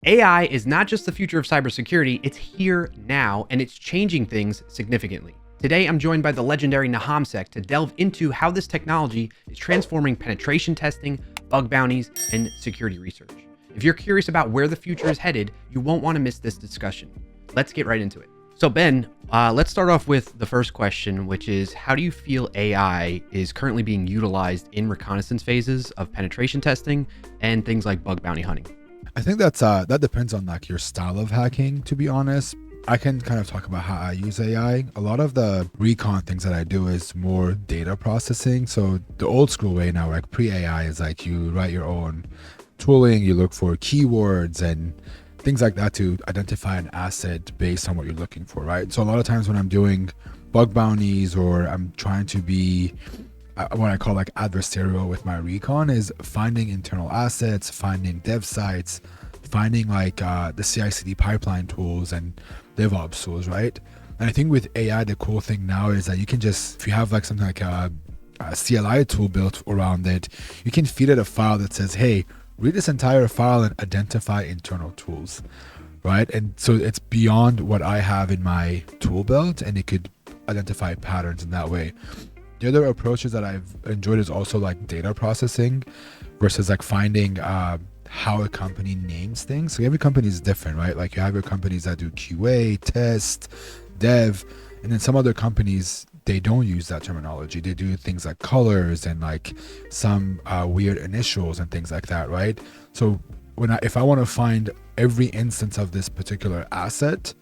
AI is not just the future of cybersecurity, it's here now, and it's changing things significantly. Today, I'm joined by the legendary NahamSec to delve into how this technology is transforming penetration testing, bug bounties, and security research. If you're curious about where the future is headed, you won't want to miss this discussion. Let's get right into it. So Ben, let's start off with the first question, which is, how do you feel AI is currently being utilized in reconnaissance phases of penetration testing and things like bug bounty hunting? I think that depends on like your style of hacking, to be honest. I can kind of talk about how I use AI. A lot of the recon things that I do is more data processing. So the old school way now, like pre-AI, is like you write your own tooling, you look for keywords and things like that to identify an asset based on what you're looking for, right? So a lot of times when I'm doing bug bounties or I'm trying to be what I call like adversarial with my recon, is finding internal assets, finding dev sites, finding like the CI/CD pipeline tools and DevOps tools, right? And I think with AI, the cool thing now is that you can just, if you have like something like a CLI tool built around it, you can feed it a file that says, hey, read this entire file and identify internal tools, right? And so it's beyond what I have in my tool belt, and it could identify patterns in that way. The other approaches that I've enjoyed is also like data processing versus like finding how a company names things. So every company is different, right? Like you have your companies that do QA, test, dev, and then some other companies, they don't use that terminology. They do things like colors and like some weird initials and things like that, right? So if I want to find every instance of this particular asset,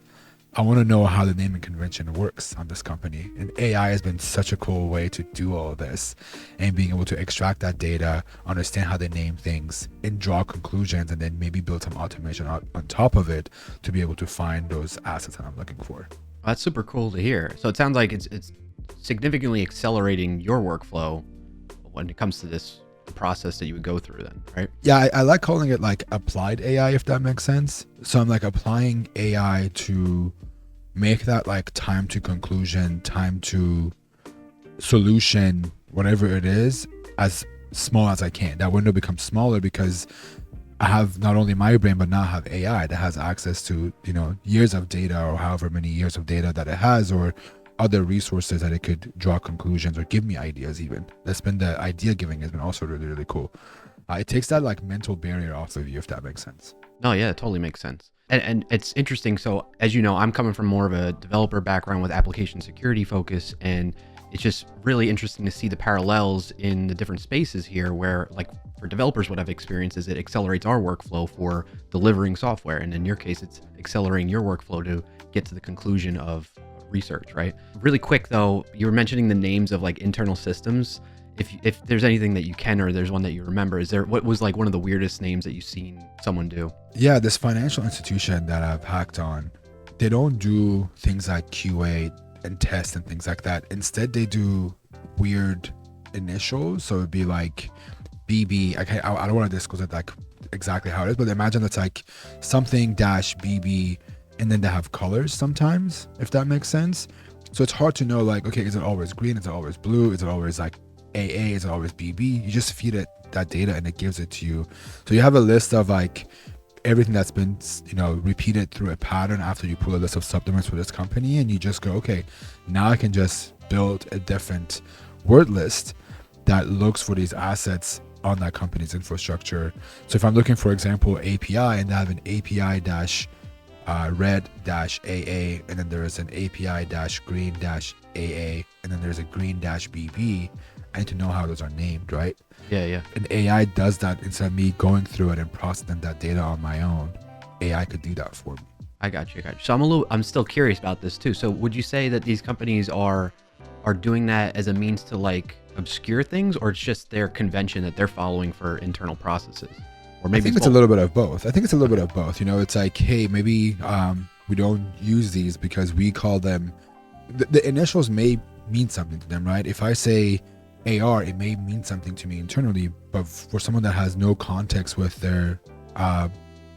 I want to know how the naming convention works on this company. And AI has been such a cool way to do all of this, and being able to extract that data, understand how they name things, and draw conclusions, and then maybe build some automation on top of it to be able to find those assets that I'm looking for. That's super cool to hear. So it sounds like it's significantly accelerating your workflow when it comes to this process that you would go through then, right? Yeah, I like calling it like applied AI, if that makes sense. So I'm like applying AI to make that like time to conclusion, time to solution, whatever it is, as small as I can. That window becomes smaller because I have not only my brain, but now I have AI that has access to, years of data, or however many years of data that it has, or other resources that it could draw conclusions or give me ideas even. That's been the idea giving has been also really, really cool. It takes that like mental barrier off of you, if that makes sense. No, yeah, it totally makes sense. And it's interesting. So as you know, I'm coming from more of a developer background with application security focus, and it's just really interesting to see the parallels in the different spaces here where, like, for developers, what I've experienced is it accelerates our workflow for delivering software. And in your case, it's accelerating your workflow to get to the conclusion of research, right? Really quick though, you were mentioning the names of like internal systems. If there's anything that you can, or there's one that you remember, what was like one of the weirdest names that you've seen someone do? Yeah, this financial institution that I've hacked on, they don't do things like QA and test and things like that. Instead, they do weird initials. So it'd be like BB. I don't want to disclose it like exactly how it is, but imagine it's like something dash BB, and then they have colors sometimes, if that makes sense. So it's hard to know, like, okay, is it always green? Is it always blue? Is it always like AA? Is it always BB? You just feed it that data and it gives it to you. So you have a list of like everything that's been, repeated through a pattern after you pull a list of subdomains for this company, and you just go, okay, now I can just build a different word list that looks for these assets on that company's infrastructure. So if I'm looking, for example, API, and I have an API dash red dash AA, and then there is an API dash green dash AA, and then there's a green dash BB. I need to know how those are named, right? Yeah. And AI does that instead of me going through it and processing that data on my own. AI could do that for me. I got you. So I'm still curious about this too. So would you say that these companies are doing that as a means to like obscure things, or it's just their convention that they're following for internal processes? Or maybe I think it's a little bit of both. It's like, hey, maybe we don't use these because we call them, the initials may mean something to them, right? If I say AR, it may mean something to me internally, but for someone that has no context with their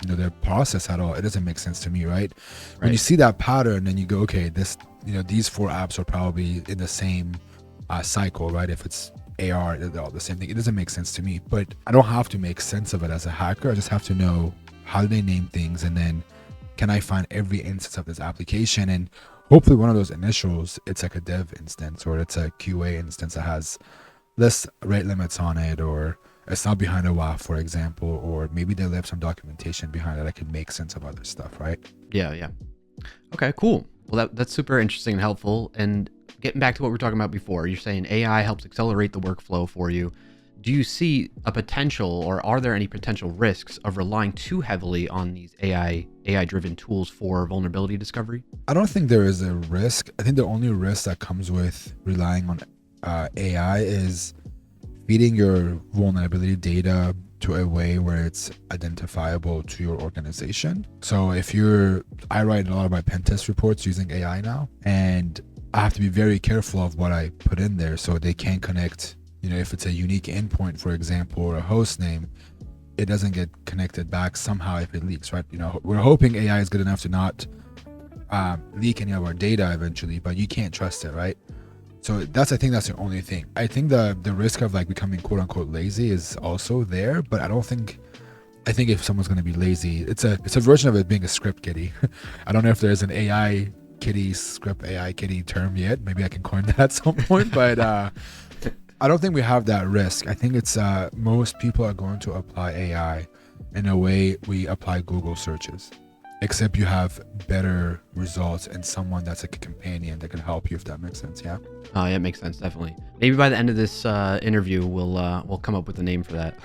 their process at all, it doesn't make sense to me, right? When you see that pattern, then you go, okay, these four apps are probably in the same cycle, right? If it's AR, they're all the same thing. It doesn't make sense to me, but I don't have to make sense of it as a hacker. I just have to know how do they name things, and then can I find every instance of this application? And hopefully one of those initials, it's like a dev instance or it's a QA instance that has less rate limits on it, or it's not behind a WAF, for example, or maybe they left some documentation behind it that can make sense of other stuff, right? Yeah. Okay, cool. Well, that's super interesting and helpful. And getting back to what we were talking about before, you're saying AI helps accelerate the workflow for you. Do you see a potential, or are there any potential risks of relying too heavily on these AI-driven tools for vulnerability discovery? I don't think there is a risk. I think the only risk that comes with relying on AI is feeding your vulnerability data to a way where it's identifiable to your organization. So I write a lot of my pen test reports using AI now, and I have to be very careful of what I put in there so they can't connect. If it's a unique endpoint, for example, or a host name, it doesn't get connected back somehow if it leaks, right? We're hoping AI is good enough to not leak any of our data eventually, but you can't trust it, right? So I think that's the only thing. I think the risk of like becoming quote unquote lazy is also there, but I think if someone's going to be lazy, it's a version of it being a script kiddie. I don't know if there's an AI kiddie, script AI kiddie term yet. Maybe I can coin that at some point, but I don't think we have that risk. I think it's most people are going to apply AI in a way we apply Google searches, except you have better results and someone that's like a companion that can help you, if that makes sense. Yeah. Yeah, it makes sense, definitely. Maybe by the end of this interview, we'll come up with a name for that.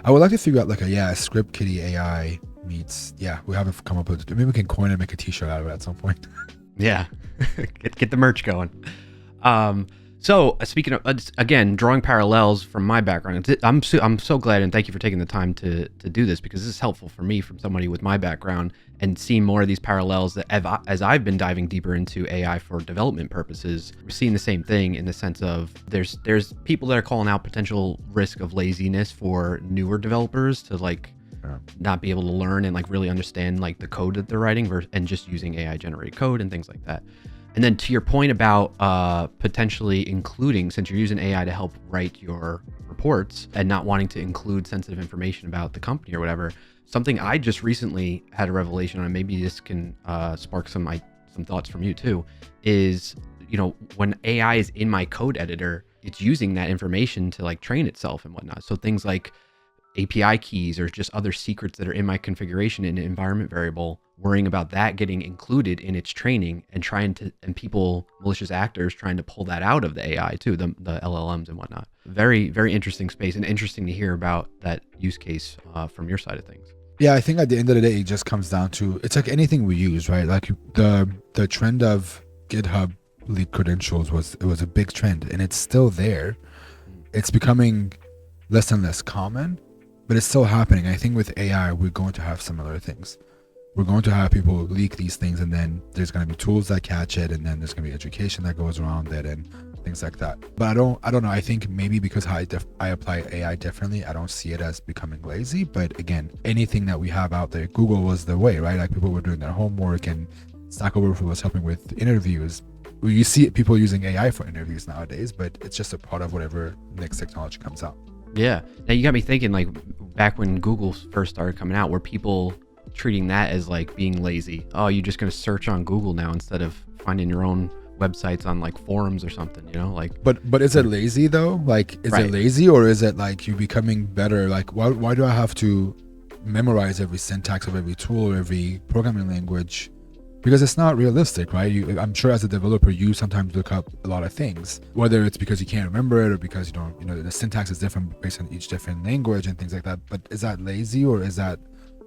I would like to figure out like a script kiddie AI meets. Yeah, we haven't come up with it. Maybe we can coin it and make a T-shirt out of it at some point. Yeah, get the merch going. So speaking of, again, drawing parallels from my background, I'm so glad, and thank you for taking the time to do this, because this is helpful for me from somebody with my background and seeing more of these parallels that as I've been diving deeper into AI for development purposes. We're seeing the same thing in the sense of there's people that are calling out potential risk of laziness for newer developers to not be able to learn and really understand the code that they're writing and just using AI generated code and things like that. And then to your point about potentially including, since you're using AI to help write your reports and not wanting to include sensitive information about the company or whatever, something I just recently had a revelation on, maybe this can spark some thoughts from you too, is, when AI is in my code editor, it's using that information to train itself and whatnot. So things like API keys or just other secrets that are in my configuration in an environment variable, worrying about that getting included in its training and people, malicious actors, trying to pull that out of the AI too, the LLMs and whatnot. Very, very interesting space, and interesting to hear about that use case from your side of things. Yeah, I think at the end of the day, it just comes down to, it's like anything we use, right? Like the trend of GitHub leaked credentials was a big trend, and it's still there. It's becoming less and less common, but it's still happening. I think with AI, we're going to have similar things. We're going to have people leak these things, and then there's going to be tools that catch it, and then there's going to be education that goes around it and things like that. But I don't know. I think maybe because I apply AI differently, I don't see it as becoming lazy. But again, anything that we have out there, Google was the way, right? Like people were doing their homework, and Stack Overflow was helping with interviews. You see people using AI for interviews nowadays, but it's just a part of whatever next technology comes out. Yeah. Now you got me thinking, back when Google first started coming out, were people treating that as being lazy? Oh, you're just going to search on Google now instead of finding your own websites on forums or something, But is it lazy though? Is it lazy, or is it you becoming better? Why do I have to memorize every syntax of every tool or every programming language? Because it's not realistic, right? I'm sure as a developer, you sometimes look up a lot of things, whether it's because you can't remember it or because the syntax is different based on each different language and things like that. But is that lazy, or is that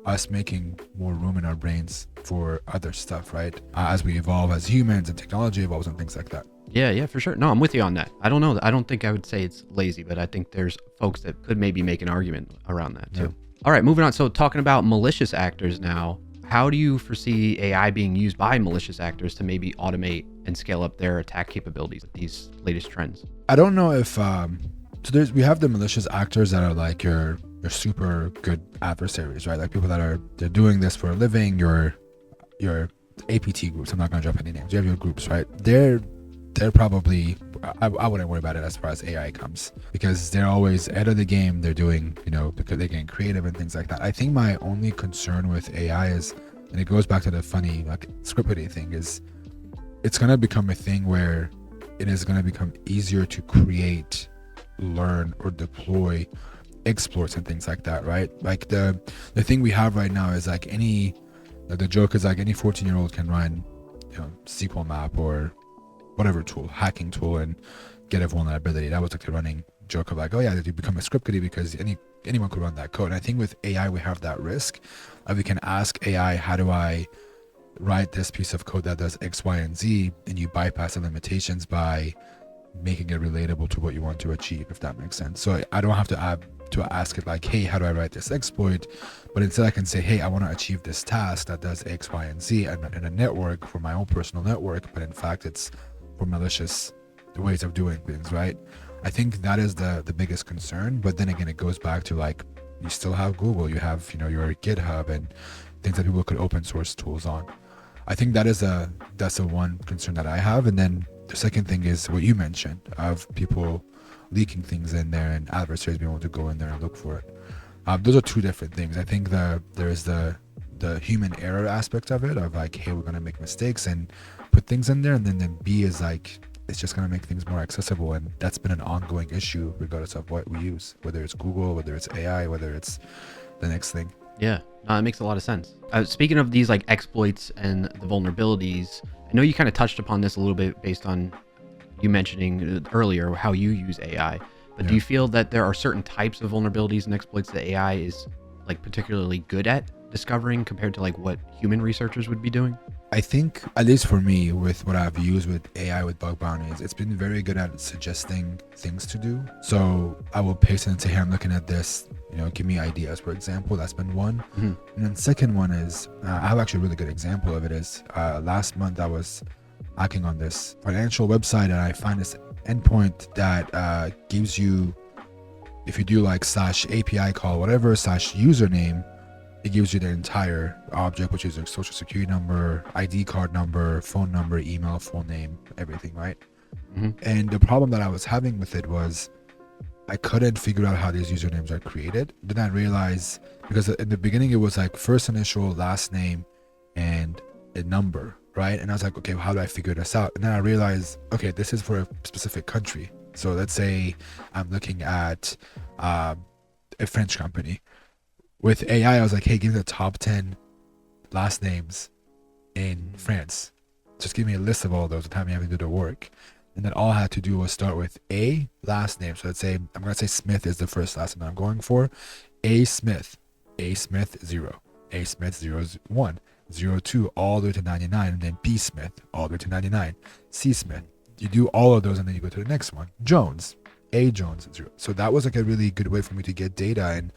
us making more room in our brains for other stuff, right? As we evolve as humans and technology evolves and things like that. Yeah, for sure. No, I'm with you on that. I don't know. I don't think I would say it's lazy, but I think there's folks that could maybe make an argument around that too. Yeah. All right, moving on. So talking about malicious actors now, how do you foresee AI being used by malicious actors to maybe automate and scale up their attack capabilities with these latest trends? I don't know if we have the malicious actors that are your super good adversaries, right? People that they're doing this for a living. Your APT groups. I'm not gonna drop any names. You have your groups, right? They're they're probably, I wouldn't worry about it as far as AI comes, because they're always ahead of the game. They're doing, because they're getting creative and things like that. I think my only concern with AI is, and it goes back to the funny like scriptity thing, is it's going to become a thing where it is going to become easier to create, learn, or deploy exploits and things like that, right? Like the thing we have right now is like the joke is like any 14-year-old can run, SQL map or whatever tool, hacking tool, and get a vulnerability. That was like the running joke of like, oh yeah, you become a script kiddie because anyone could run that code. And I think with AI we have that risk of, we can ask AI, how do I write this piece of code that does X, Y, and Z, and you bypass the limitations by making it relatable to what you want to achieve, if that makes sense. So I don't have to ask it like, hey, how do I write this exploit? But instead I can say, hey, I want to achieve this task that does X, Y, and Z in a network for my own personal network, but in fact it's for malicious ways of doing things, right? I think that is the biggest concern. But then again, it goes back to like, you still have Google, you have your GitHub and things that people could open source tools on. I think that's the one concern that I have. And then the second thing is what you mentioned, of people leaking things in there and adversaries being able to go in there and look for it. Those are two different things. I think there's the human error aspect of it, of like, hey, we're going to make mistakes and put things in there. And then B is like, it's just going to make things more accessible. And that's been an ongoing issue regardless of what we use, whether it's Google, whether it's AI, whether it's the next thing. Yeah, no, it makes a lot of sense. Speaking of these like exploits and the vulnerabilities, I know you kind of touched upon this a little bit based on you mentioning earlier how you use AI, but do you feel that there are certain types of vulnerabilities and exploits that AI is like particularly good at discovering compared to like what human researchers would be doing? I think, at least for me, with what I've used with AI with bug bounties, it's been very good at suggesting things to do. So I will paste it and say, hey, I'm looking at this, give me ideas, for example. That's been one. Mm-hmm. And then second one is, I have actually a really good example of it is, last month I was hacking on this financial website, and I find this endpoint that gives you, if you do like /API call, whatever, /username, it gives you the entire object, which is your social security number, ID card number, phone number, email, full name, everything, right? Mm-hmm. And the problem that I was having with it was I couldn't figure out how these usernames are created. Then I realized, because in the beginning it was like first initial, last name, and a number, right? And I was like, okay, well, how do I figure this out? And then I realized, okay, this is for a specific country. So let's say I'm looking at a French company. With AI, I was like, hey, give me the top 10 last names in France. Just give me a list of all those, the time you have to do the work. And then all I had to do was start with a last name. So let's say, I'm going to say Smith is the first last name I'm going for. A Smith 0, A Smith 01, 02, all the way to 99, and then B Smith, all the way to 99, C Smith. You do all of those, and then you go to the next one. Jones, A Jones 0. So that was like a really good way for me to get data. And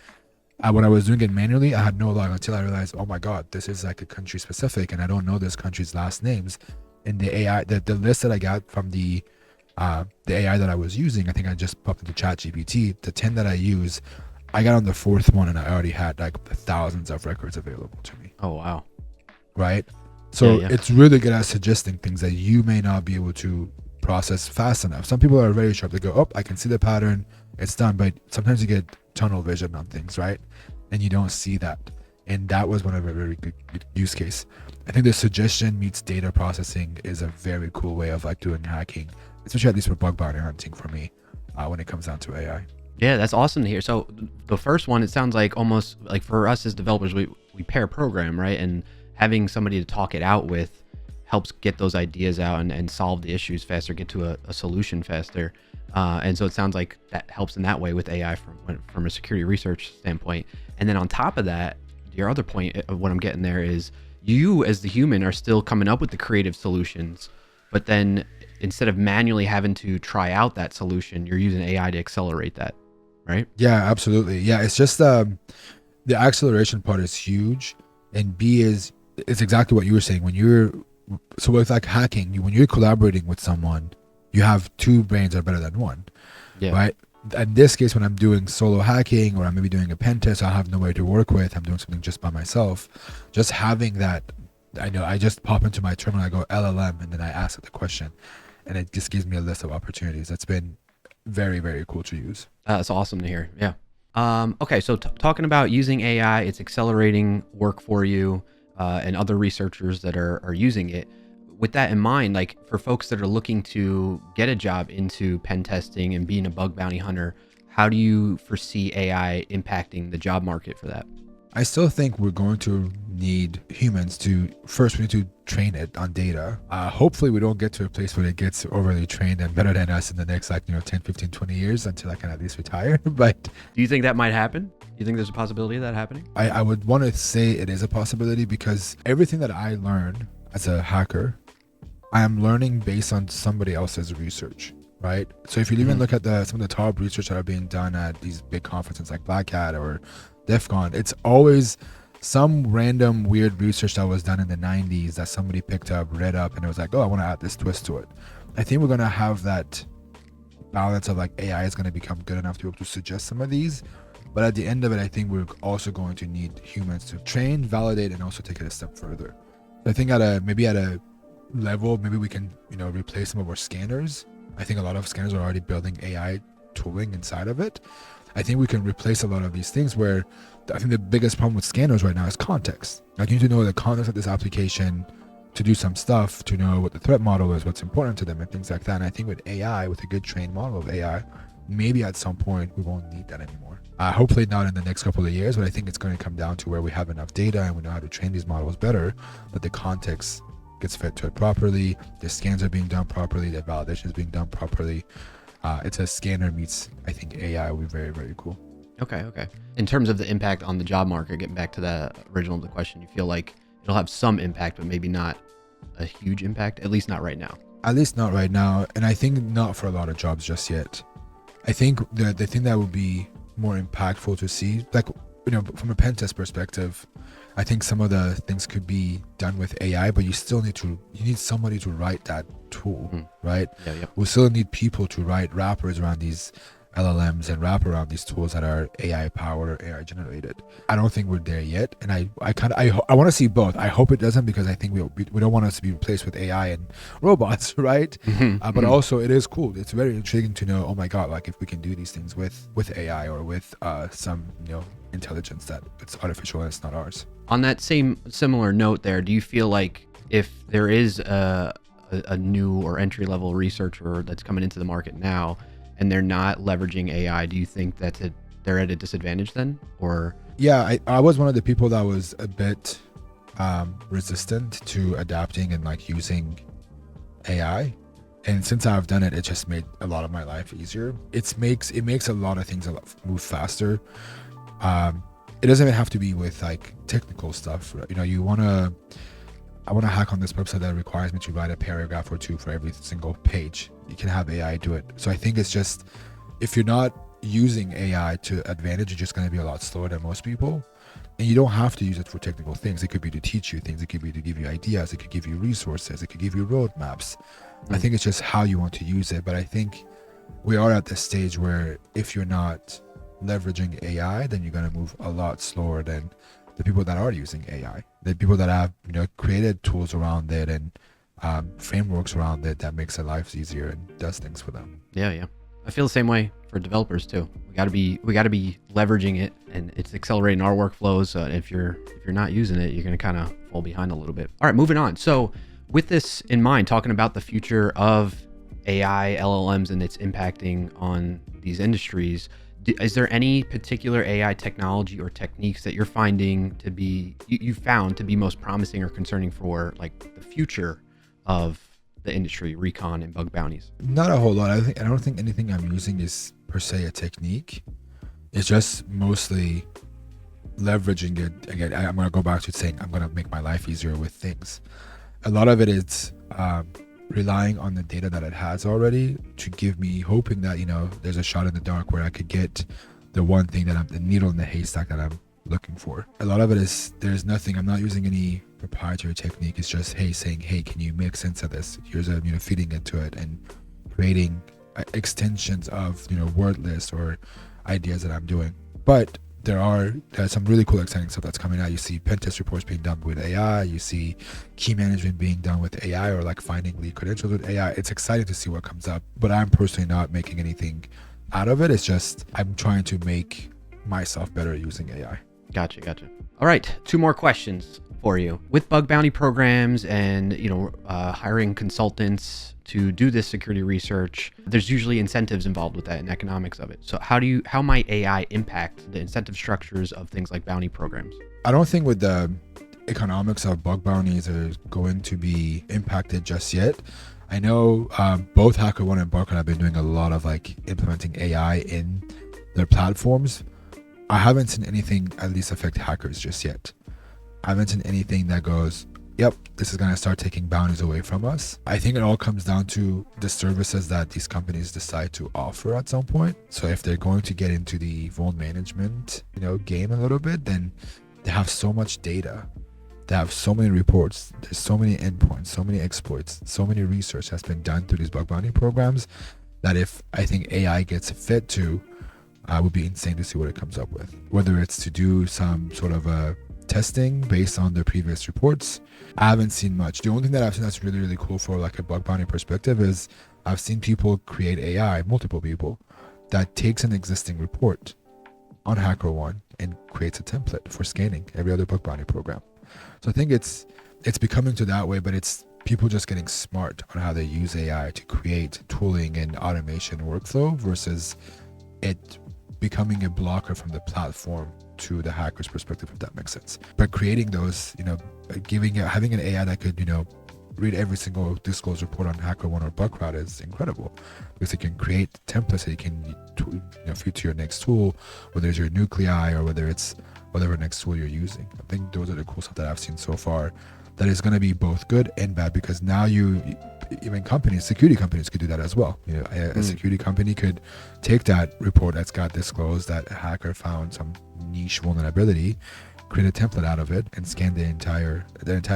when I was doing it manually, I had no luck until I realized, oh my God, this is like a country specific, and I don't know this country's last names. And the AI, the list that I got from the AI that I was using, I think I just popped into ChatGPT. The 10 that I use, I got on the fourth one, and I already had like thousands of records available to me. Oh wow! Right. So it's really good at suggesting things that you may not be able to process fast enough. Some people are very sharp. They go, oh, I can see the pattern, it's done. But sometimes you get tunnel vision on things, right? And you don't see that. And that was one of a very good use case. I think the suggestion meets data processing is a very cool way of like doing hacking, especially at least for bug bounty hunting for me, when it comes down to AI. Yeah, that's awesome to hear. So the first one, it sounds like almost like for us as developers, we pair program, right? And having somebody to talk it out with helps get those ideas out and solve the issues faster, get to a solution faster. And so it sounds like that helps in that way with AI from a security research standpoint. And then on top of that, your other point of what I'm getting there is you as the human are still coming up with the creative solutions, but then instead of manually having to try out that solution, you're using AI to accelerate that, right? Yeah, absolutely. Yeah, it's just the acceleration part is huge. And B is, it's exactly what you were saying. So with like hacking, when you're collaborating with someone, you have two brains are better than one, right? In this case, when I'm doing solo hacking or I'm maybe doing a pen test, I have nowhere to work with, I'm doing something just by myself. Just having that, I just pop into my terminal, I go LLM, and then I ask it the question. and it just gives me a list of opportunities. That's been very, very cool to use. That's awesome to hear. Yeah. Okay, so talking about using AI, it's accelerating work for you and other researchers that are using it. With that in mind, like for folks that are looking to get a job into pen testing and being a bug bounty hunter, how do you foresee AI impacting the job market for that? I still think we're going to need humans we need to train it on data. Hopefully we don't get to a place where it gets overly trained and better than us in the next 10, 15, 20 years until I can at least retire. But do you think that might happen? Do you think there's a possibility of that happening? I would want to say it is a possibility, because everything that I learn as a hacker, I am learning based on somebody else's research, right? So if you even look at some of the top research that are being done at these big conferences like Black Hat or DEF CON, it's always some random weird research that was done in the 90s that somebody picked up, read up, and it was like, oh, I want to add this twist to it. I think we're going to have that balance of like AI is going to become good enough to be able to suggest some of these. But at the end of it, I think we're also going to need humans to train, validate, and also take it a step further. I think at a level, maybe we can, replace some of our scanners. I think a lot of scanners are already building AI tooling inside of it. I think we can replace a lot of these things where I think the biggest problem with scanners right now is context. Like, you need to know the context of this application to do some stuff, to know what the threat model is, what's important to them, and things like that. And I think with AI, with a good trained model of AI, maybe at some point we won't need that anymore. Hopefully not in the next couple of years, but I think it's going to come down to where we have enough data and we know how to train these models better, that the context gets fed to it properly, the scans are being done properly, the validation is being done properly. It's a scanner meets, I think, AI will be very, very cool. Okay. In terms of the impact on the job market, getting back to the original of the question, you feel like it'll have some impact, but maybe not a huge impact, at least not right now. At least not right now, and I think not for a lot of jobs just yet. I think the thing that would be more impactful to see, like, from a pen test perspective, I think some of the things could be done with AI, but you need somebody to write that tool, right? Yeah. We still need people to write wrappers around these LLMs and wrap around these tools that are AI powered or AI generated. I don't think we're there yet, and I want to see both. I hope it doesn't, because I think we don't want us to be replaced with AI and robots, right? But also it is cool. It's very intriguing to know, oh my god, like if we can do these things with AI or with some intelligence that it's artificial and it's not ours. On that similar note there, do you feel like if there is a new or entry level researcher that's coming into the market now and they're not leveraging AI, do you think that they're at a disadvantage then? Or yeah, I was one of the people that was a bit resistant to adapting and like using AI, and since I've done it, it just made a lot of my life easier. It makes a lot of things move faster. It doesn't even have to be with like technical stuff, right? I want to hack on this website that requires me to write a paragraph or two for every single page. You can have AI do it. So I think it's just, if you're not using AI to advantage, you're just going to be a lot slower than most people. And you don't have to use it for technical things. It could be to teach you things. It could be to give you ideas. It could give you resources. It could give you roadmaps. I think it's just how you want to use it. But I think we are at this stage where if you're not leveraging AI, then you're going to move a lot slower than the people that are using AI. The people that have created tools around it and frameworks around it that makes their lives easier and does things for them. Yeah. I feel the same way for developers too. We got to be leveraging it, and it's accelerating our workflows. If you're not using it, you're going to kind of fall behind a little bit. All right, moving on. So with this in mind, talking about the future of AI, LLMs, and its impacting on these industries, is there any particular AI technology or techniques that you're finding to be, you found to be most promising or concerning for like the future of the industry, recon and bug bounties? Not a whole lot. I don't think anything I'm using is per se a technique. It's just mostly leveraging it. Again, I'm going to go back to saying I'm going to make my life easier with things. A lot of it is relying on the data that it has already to give me, hoping that there's a shot in the dark where I could get the one thing that the needle in the haystack that I'm looking for. A lot of it is there's nothing. I'm not using any proprietary technique. It's just saying, hey, can you make sense of this? Here's a feeding into it and creating extensions of word lists or ideas that I'm doing. But there's some really cool exciting stuff that's coming out. You see pen test reports being done with AI. You see key management being done with AI, or like finding lead credentials with AI. It's exciting to see what comes up, but I'm personally not making anything out of it. It's just I'm trying to make myself better using AI. Gotcha. All right, 2 more questions for you. With bug bounty programs and hiring consultants to do this security research, there's usually incentives involved with that and economics of it. So how might AI impact the incentive structures of things like bounty programs? I don't think with the economics of bug bounties are going to be impacted just yet. I know both HackerOne and Barcode have been doing a lot of like implementing AI in their platforms. I haven't seen anything at least affect hackers just yet. I haven't seen anything that goes, yep, this is going to start taking bounties away from us. I think it all comes down to the services that these companies decide to offer at some point. So if they're going to get into the vuln management, game a little bit, then they have so much data. They have so many reports. There's so many endpoints, so many exploits, so many research that's been done through these bug bounty programs that if I think AI gets fit to, would be insane to see what it comes up with. Whether it's to do some sort of a testing based on their previous reports. I haven't seen much. The only thing that I've seen that's really, really cool for like a bug bounty perspective is I've seen people create AI, multiple people, that takes an existing report on HackerOne and creates a template for scanning every other bug bounty program. So I think it's becoming to that way, but it's people just getting smart on how they use AI to create tooling and automation workflow versus it becoming a blocker from the platform to the hacker's perspective, if that makes sense. But creating those, having an AI that could, read every single disclosed report on HackerOne or Bugcrowd is incredible, because it can create templates that you can feed to your next tool, whether it's your nuclei or whether it's whatever next tool you're using. I think those are the cool stuff that I've seen so far that is going to be both good and bad, because now even security companies could do that as well. A security company could take that report that's got disclosed that a hacker found some niche vulnerability, create a template out of it, and scan the entire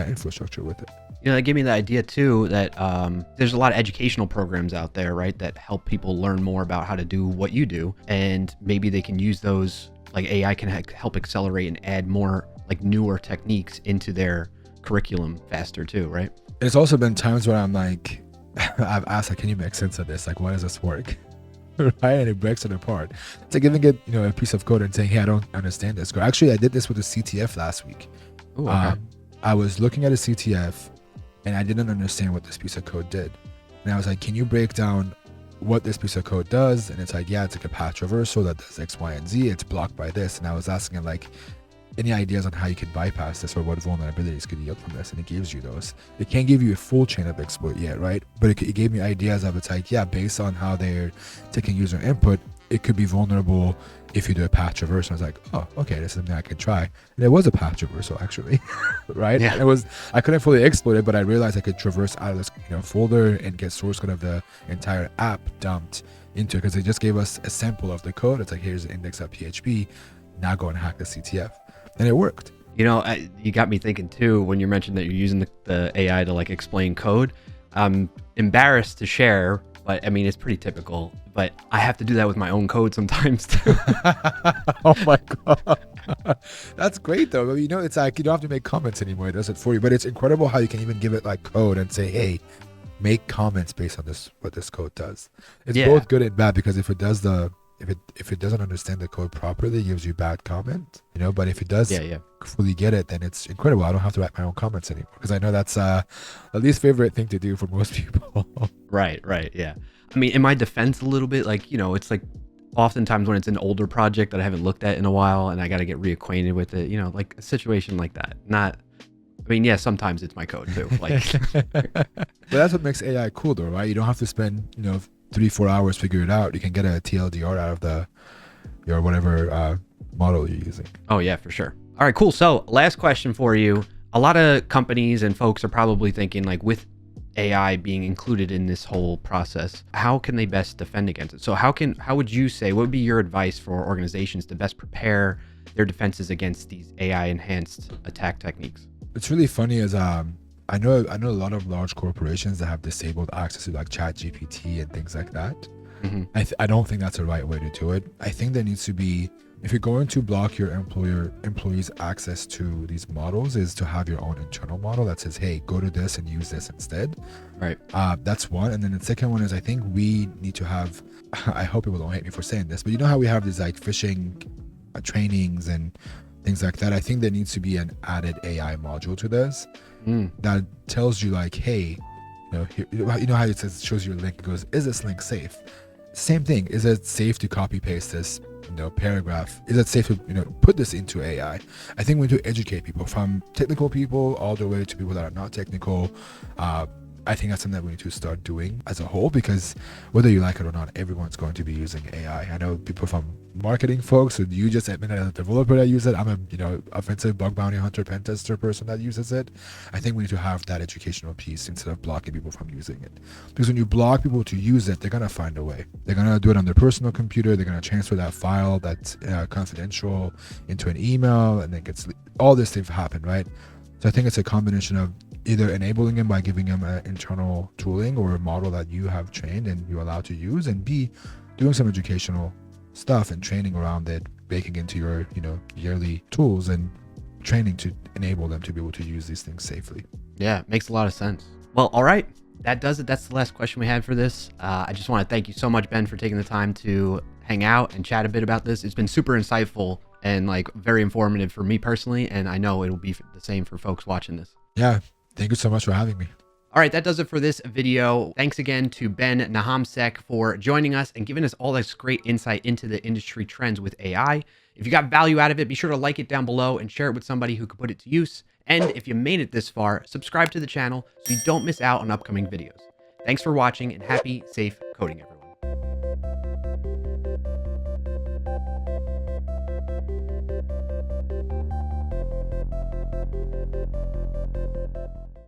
infrastructure with it. That gave me the idea too that there's a lot of educational programs out there, right, that help people learn more about how to do what you do, and maybe they can use those, like AI can help accelerate and add more like newer techniques into their curriculum faster too, right? It's also been times where I'm like, I've asked, like, can you make sense of this? Like, why does this work? Right? And it breaks it apart. It's like giving it, a piece of code and saying, hey, I don't understand this code. Actually, I did this with a CTF last week. Ooh, okay. I was looking at a CTF and I didn't understand what this piece of code did. And I was like, can you break down what this piece of code does? And it's like, yeah, it's like a patch reversal that does X, Y, and Z. It's blocked by this. And I was asking him, like, any ideas on how you could bypass this or what vulnerabilities could yield from this? And it gives you those. It can't give you a full chain of exploit yet, right? But it gave me ideas of, it's like, yeah, based on how they're taking user input, it could be vulnerable if you do a patch reversal. I was like, oh, okay, this is something I could try. And it was a patch reversal, actually, right? Yeah. I couldn't fully exploit it, but I realized I could traverse out of this folder and get source code of the entire app dumped into it, because they just gave us a sample of the code. It's like, here's the index.php. Now go and hack the CTF. And it worked. You got me thinking too, when you mentioned that you're using the AI to like explain code. I'm embarrassed to share, but I mean, it's pretty typical, but I have to do that with my own code sometimes too. Oh my God. That's great though. It's like, you don't have to make comments anymore. It does it for you, but it's incredible how you can even give it like code and say, hey, make comments based on what this code does. It's both good and bad, because if it doesn't understand the code properly, it gives you bad comment, but if it does fully get it, then it's incredible. I don't have to write my own comments anymore, because I know that's the least favorite thing to do for most people. Right. Yeah. I mean, in my defense a little bit, like, it's like oftentimes when it's an older project that I haven't looked at in a while and I got to get reacquainted with it, like a situation like that. Sometimes it's my code too. Like, but that's what makes AI cool though, right? You don't have to spend, 3-4 hours figure it out. You can get a TLDR out of your whatever model you're using. Oh yeah, for sure. All right, cool. So last question for you. A lot of companies and folks are probably thinking, like, with AI being included in this whole process, how can they best defend against it? So how would you say, what would be your advice for organizations to best prepare their defenses against these AI enhanced attack techniques? It's really funny is I know a lot of large corporations that have disabled access to like ChatGPT and things like that. Mm-hmm. I don't think that's the right way to do it. I think there needs to be if you're going to block your employees access to these models, is to have your own internal model that says, hey, go to this and use this instead. Right. That's one. And then the second one is, I think we need to have, I hope people don't hate me for saying this, but you know how we have these like phishing trainings and things like that? I think there needs to be an added AI module to this that tells you like, hey, you know how it says, shows you a link, it goes, is this link safe? Same thing. Is it safe to copy paste this paragraph? Is it safe to put this into AI? I think we need to educate people, from technical people all the way to people that are not technical. I think that's something that we need to start doing as a whole, because whether you like it or not, everyone's going to be using AI. I know people from marketing folks, so you just admit as a developer that use it. I'm a offensive bug bounty hunter pen tester person that uses it. I think we need to have that educational piece instead of blocking people from using it, because when you block people to use it, they're gonna find a way. They're gonna do it on their personal computer. They're gonna transfer that file that's confidential into an email, and then all this thing happen, right? So I think it's a combination of either enabling him by giving him an internal tooling or a model that you have trained and you're allowed to use, and B, doing some educational stuff and training around it, baking into your yearly tools and training to enable them to be able to use these things safely. Yeah, makes a lot of sense. Well, all right, that does it. That's the last question we had for this. I just want to thank you so much, Ben, for taking the time to hang out and chat a bit about this. It's been super insightful and like very informative for me personally, and I know it'll be the same for folks watching this. Yeah, thank you so much for having me. All right, that does it for this video. Thanks again to Ben NahamSec for joining us and giving us all this great insight into the industry trends with AI. If you got value out of it, be sure to like it down below and share it with somebody who could put it to use. And if you made it this far, subscribe to the channel so you don't miss out on upcoming videos. Thanks for watching, and happy, safe coding, everyone.